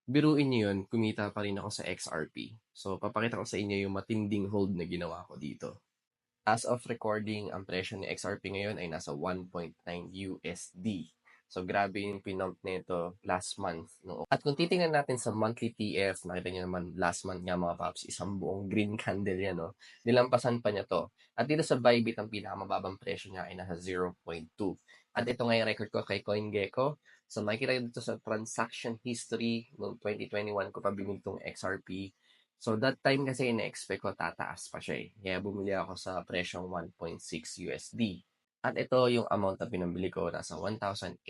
Biruin niyo yun, kumita pa rin ako sa XRP. So, papakita ko sa inyo yung matinding hold na ginawa ko dito. As of recording, ang presyo ni XRP ngayon ay nasa 1.9 USD. So, grabe yung pinump nito last month. No? At kung titingnan natin sa monthly TF, nakita niyo naman last month nga mga paps, isang buong green candle yan. No? Nilampasan pa niya to. At dito sa Bybit, ang pinakamababang presyo niya ay nasa 0.2. At ito nga yung record ko kay CoinGecko. So, makikita dito sa transaction history noong 2021 ko pa binili itong XRP. So, that time kasi ina-expect ko tataas pa siya eh. Kaya bumili ako sa presyong 1.6 USD. At ito yung amount na pinambili ko, nasa 1,800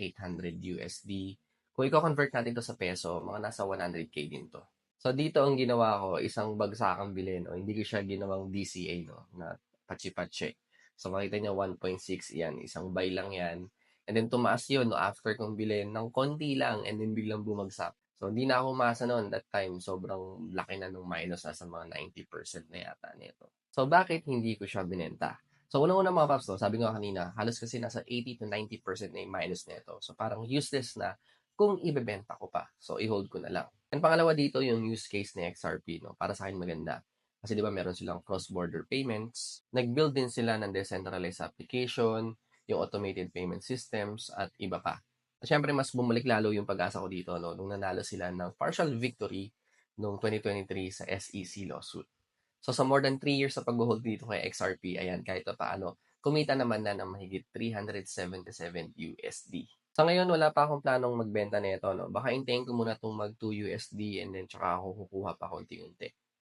USD. Kung i-convert natin to sa peso, mga nasa 100k din to. So, dito ang ginawa ko, isang bagsakang bilhin. No? Hindi ko siya ginawang DCA, no? Na patsi-patsi. So, makita niya 1.6 yan. Isang buy lang yan. And then, tumaas yun, no? After kong bilhin ng konti lang, and then biglang bumagsak. So, hindi na ako umasa noon that time. Sobrang laki na nung minus, nasa mga 90% na yata nito. So, bakit hindi ko siya binenta? So, unang-una mga paps, no, sabi ko kanina, halos kasi nasa 80 to 90% na yung minus nito. So, parang useless na kung ibebenta ko pa. So, i-hold ko na lang. And pangalawa dito, yung use case ni XRP, no, para sa akin maganda. Kasi di ba meron silang cross-border payments. Nag-build din sila ng decentralized application, yung automated payment systems, at iba pa. At syempre, mas bumalik lalo yung pag-asa ko dito, no, nung nanalo sila ng partial victory noong 2023 sa SEC lawsuit. So sa more than 3 years sa pag-hold dito kay XRP, ayan, kahit pa paano, kumita naman na ng mahigit 377 USD. Sa ngayon, wala pa akong planong magbenta nito, no? Baka hintayin ko muna itong mag 2 USD and then tsaka ako kukuha pa konti-unti.